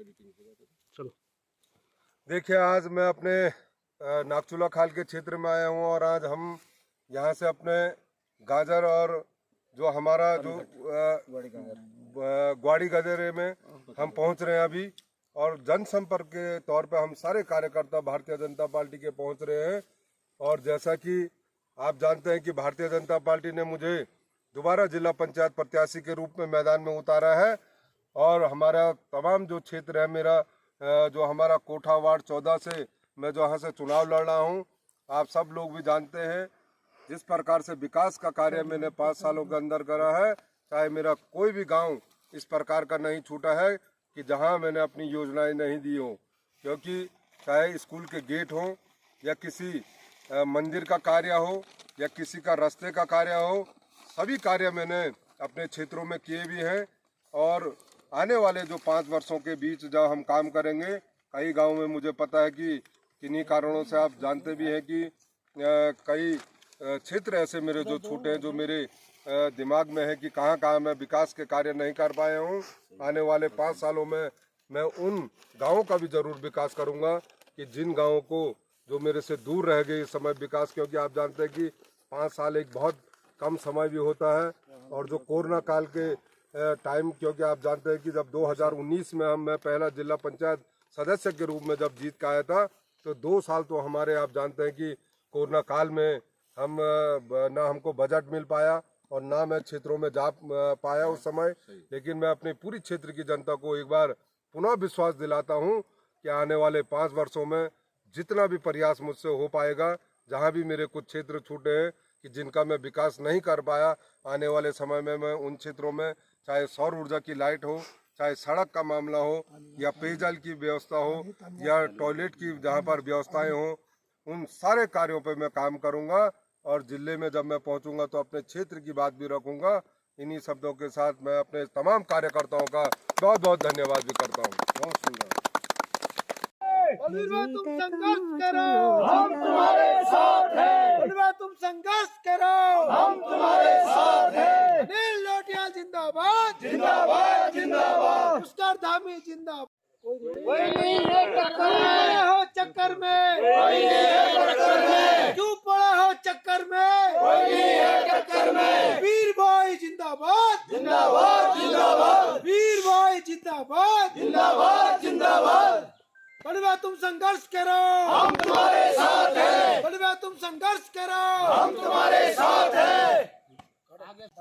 चलो देखिए, आज मैं अपने नागचूला खाल के क्षेत्र में आया हूँ और आज हम यहाँ से अपने गाजर और जो हमारा जो ग्वाड़ी गजरे में हम पहुँच रहे हैं अभी, और जनसंपर्क के तौर पे हम सारे कार्यकर्ता भारतीय जनता पार्टी के पहुँच रहे हैं। और जैसा कि आप जानते हैं कि भारतीय जनता पार्टी ने मुझे दोबारा जिला पंचायत प्रत्याशी के रूप में मैदान में उतारा है और हमारा तमाम जो क्षेत्र है, मेरा जो हमारा कोठा वार्ड 14 से मैं जो यहाँ से चुनाव लड़ रहा हूँ, आप सब लोग भी जानते हैं जिस प्रकार से विकास का कार्य मैंने 5 सालों के अंदर करा है। चाहे मेरा कोई भी गांव इस प्रकार का नहीं छूटा है कि जहां मैंने अपनी योजनाएं नहीं दी हो, क्योंकि चाहे स्कूल के गेट हो या किसी मंदिर का कार्य हो या किसी का रास्ते का कार्य हो, सभी कार्य मैंने अपने क्षेत्रों में किए भी हैं। और आने वाले जो 5 वर्षों के बीच जब हम काम करेंगे, कई गाँव में मुझे पता है कि किन्हीं कारणों से आप जानते भी हैं कि कई क्षेत्र ऐसे मेरे जो छूटे हैं, जो मेरे दिमाग में है कि कहाँ कहाँ मैं विकास के कार्य नहीं कर पाया हूँ। आने वाले 5 सालों में मैं उन गाँवों का भी जरूर विकास करूँगा कि जिन गाँवों को जो मेरे से दूर रह गए इस समय विकास, क्योंकि आप जानते हैं कि 5 साल एक बहुत कम समय भी होता है। और जो कोरोना काल के टाइम, क्योंकि आप जानते हैं कि जब 2019 में मैं पहला जिला पंचायत सदस्य के रूप में जब जीत के आया था, तो 2 साल तो हमारे, आप जानते हैं कि कोरोना काल में हम ना हमको बजट मिल पाया और ना मैं क्षेत्रों में जा पाया उस समय। लेकिन मैं अपने पूरी क्षेत्र की जनता को एक बार पुनः विश्वास दिलाता हूं कि आने वाले 5 वर्षों में जितना भी प्रयास मुझसे हो पाएगा, जहां भी मेरे कुछ क्षेत्र छूटे हैं कि जिनका मैं विकास नहीं कर पाया, आने वाले समय में मैं उन क्षेत्रों में, चाहे सौर ऊर्जा की लाइट हो, चाहे सड़क का मामला हो या पेयजल की व्यवस्था हो या टॉयलेट की जहाँ पर व्यवस्थाएं हो, उन सारे कार्यों पर मैं काम करूंगा। और जिले में जब मैं पहुंचूंगा तो अपने क्षेत्र की बात भी रखूंगा। इन्हीं शब्दों के साथ मैं अपने तमाम कार्यकर्ताओं का बहुत बहुत धन्यवाद भी करता हूं। बहुत सुंदर। तुम संघर्ष करो, हम तुम्हारे साथ हैं। तुम संघर्ष करो, हम तुम्हारे साथ हैं। अनिल लोटियाल जिंदाबाद, जिंदाबाद, जिंदाबाद। पुष्कर धामी जिंदाबाद। कोई नहीं है टक्कर में, हो चक्कर में, कोई नहीं है टक्कर में। क्यों पड़ा हो चक्कर में, कोई नहीं है टक्कर में। वीर भाई जिंदाबाद, जिंदाबाद, जिंदाबाद। वीर भाई जिंदाबाद, जिंदाबाद, जिंदाबाद। बलवा तुम संघर्ष करो, हम तुम्हारे साथ हैं। बलवा तुम संघर्ष करो, हम तुम्हारे साथ हैं।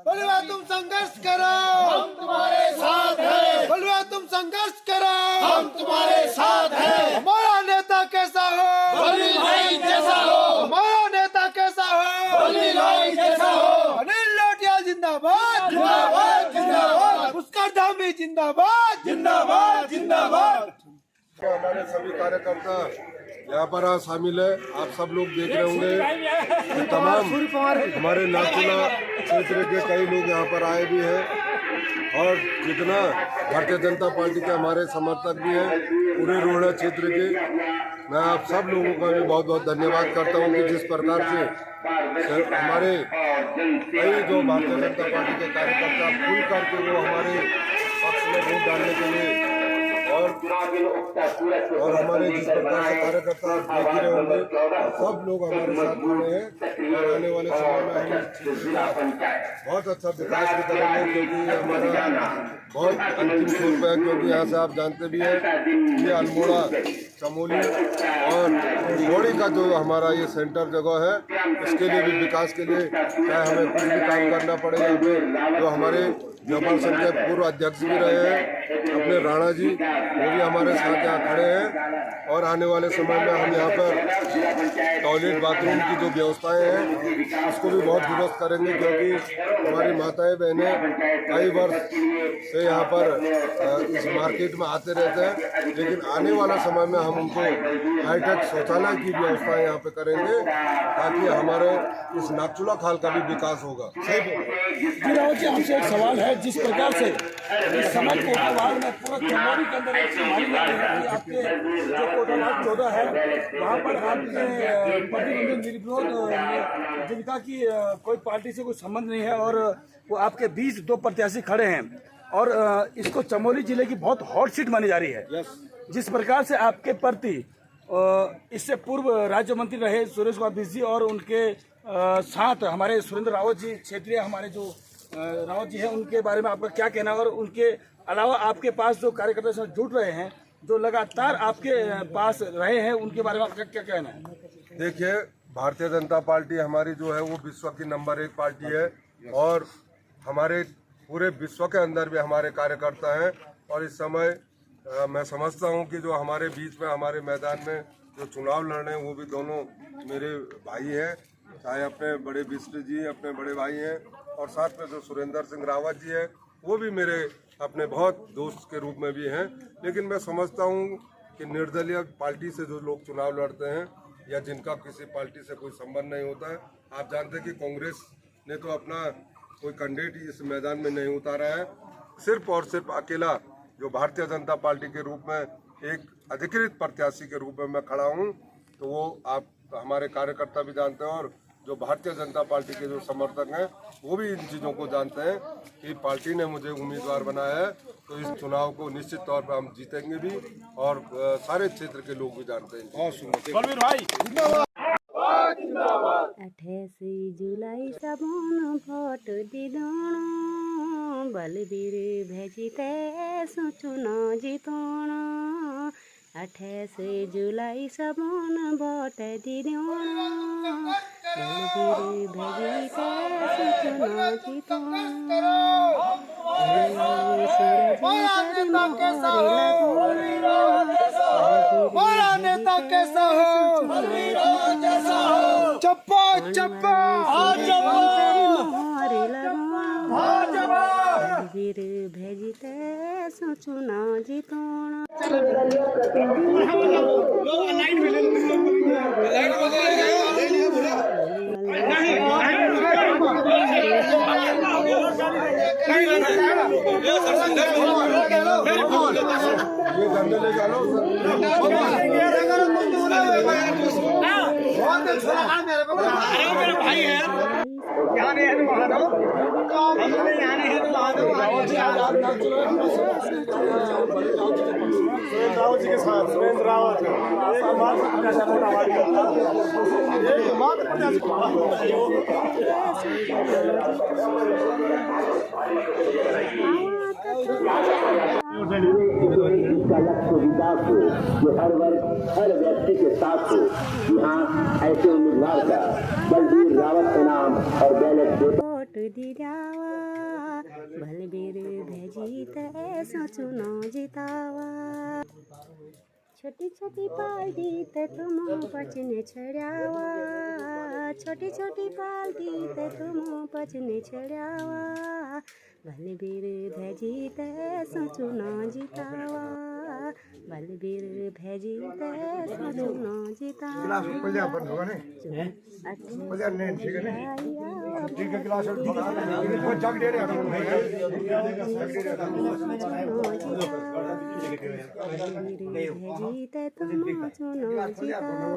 बलवा तुम संघर्ष करो, हम तुम्हारे साथ हैं। बलवा तुम संघर्ष करो, हम तुम्हारे साथ हैं। हमारा नेता कैसा हो, बलवीर भाई जैसा हो। हमारा नेता कैसा हो, बलवीर भाई जैसा हो। अनिल लोटियाल जिंदाबाद, जिंदाबाद, जिंदाबाद। पुष्कर धामी जिंदाबाद, जिंदाबाद, जिंदाबाद। हमारे सभी कार्यकर्ता यहाँ पर आज शामिल है। आप सब लोग देख रहे होंगे कि तमाम हमारे नागचूला क्षेत्र के कई लोग यहाँ पर आए भी हैं और जितना भारतीय जनता पार्टी के हमारे समर्थक भी हैं पूरे रोहड़ा क्षेत्र के, मैं आप सब लोगों का भी बहुत बहुत धन्यवाद करता हूँ कि जिस प्रकार से हमारे कई जो भारतीय जनता पार्टी के कार्यकर्ता खुल करके वो हमारे पक्ष में वोट डालने के लिए और हमारे जिस प्रकार से कार्यकर्ता आप देख रहे होंगे, सब लोग हमारे साथ खड़े हैं और आने वाले समय में हम बहुत अच्छा विकास भी करेंगे, क्योंकि हमारा बहुत अंतिम छोर पे है। क्योंकि यहाँ से आप जानते भी हैं ये अल्मोड़ा, चमोली और घोड़ी का जो हमारा ये सेंटर जगह है, इसके लिए भी विकास के लिए चाहे हमें कुछ भी काम करना पड़े। यहाँ पे जो हमारे जयपाल संघ के पूर्व अध्यक्ष भी रहे हैं अपने राणा जी, वो भी हमारे साथ यहाँ खड़े हैं। और आने वाले समय में हम यहाँ पर टॉयलेट बाथरूम की जो व्यवस्थाएं हैं उसको भी बहुत दुरुस्त करेंगे, क्योंकि हमारी माताएं बहनें कई वर्ष से यहाँ पर इस मार्केट में आते रहते हैं, लेकिन आने वाला समय में हम उनको हाईटेक शौचालय की व्यवस्था यहाँ पे करेंगे ताकि हमारे इस नागचूला खाल का भी विकास होगा। जी राव जी, हमसे एक सवाल है, जिस प्रकार से इस समय कोटावाड़ में पूरा चमोली के अंदर एक मानी जाती है कि आपके जो कोटावाड़ 14 है वहाँ पर आपने प्रतिबंधित निर्विरोध जिनका की कोई पार्टी से कोई संबंध नहीं है और वो आपके 20 दो प्रत्याशी खड़े हैं, और इसको चमोली जिले की बहुत हॉट सीट मानी जा रही है। जिस प्रकार से आपके प्रति इससे पूर्व राज्य मंत्री रहे सुरेश कुमार बिस्जी और उनके साथ हमारे सुरेंद्र रावत जी, क्षेत्रीय हमारे जो रावत जी हैं, उनके बारे में आपका क्या कहना है? और उनके अलावा आपके पास जो कार्यकर्ता से जुड़ रहे हैं, जो लगातार आपके पास रहे हैं, उनके बारे में आपका क्या कहना है? देखिए, भारतीय जनता पार्टी हमारी जो है वो विश्व की नंबर 1 पार्टी है और हमारे पूरे विश्व के अंदर भी हमारे कार्यकर्ता हैं। और इस समय मैं समझता हूं कि जो हमारे बीच में, हमारे मैदान में जो चुनाव लड़ रहे हैं, वो भी दोनों मेरे भाई हैं। चाहे अपने बड़े बिस्ट्री जी अपने बड़े भाई हैं और साथ में जो सुरेंद्र सिंह रावत जी हैं, वो भी मेरे अपने बहुत दोस्त के रूप में भी हैं। लेकिन मैं समझता हूं कि निर्दलीय पार्टी से जो लोग चुनाव लड़ते हैं या जिनका किसी पार्टी से कोई संबंध नहीं होता है, आप जानते हैं कि कांग्रेस ने तो अपना कोई कैंडिडेट इस मैदान में नहीं उतारा है। सिर्फ और सिर्फ अकेला जो भारतीय जनता पार्टी के रूप में एक अधिकृत प्रत्याशी के रूप में मैं खड़ा हूं, तो वो आप हमारे कार्यकर्ता भी जानते हैं और जो भारतीय जनता पार्टी के जो समर्थक हैं वो भी इन चीज़ों को जानते हैं कि पार्टी ने मुझे उम्मीदवार बनाया है, तो इस चुनाव को निश्चित तौर पर हम जीतेंगे भी और सारे क्षेत्र के लोग भी जानते हैं। बहुत सुंदर। 28 जुलाई सबन भोट दिदण बलबीर भेजिते सोचुन जितण 28 जुलाई सबन भोट दिदण बलबीर भेजिते सोचुन जितण बोला नेता कैसा हो, चप्पा चप्पा बलबीर भेजिते सोचुन जितण। मेरे भाई है, यहाँ नहीं है तो वहाँ दो, यहाँ नहीं है तो वहाँ दो। रावत जी के साथ सुरेंद्र रावत इसका लक्ष्य विकास हो, जो हर वर्ग हर व्यक्ति के साथ हो। यहाँ ऐसे उम्मीदवार का बलबीर रावत के नाम और बैलेट वोट दिलावा बलबीर भेजिते सोचुन जितावा। छोटी छोटी पार्टी ते तुम पचने छड़ावा, छोटी छोटी पार्टी ते तुम पचने छड़ावा बलबीर भेजिते सोचुन जितावा, बलबीर भेजिते सोचुन जितावा। भेजिते तुम चुनो जितावा।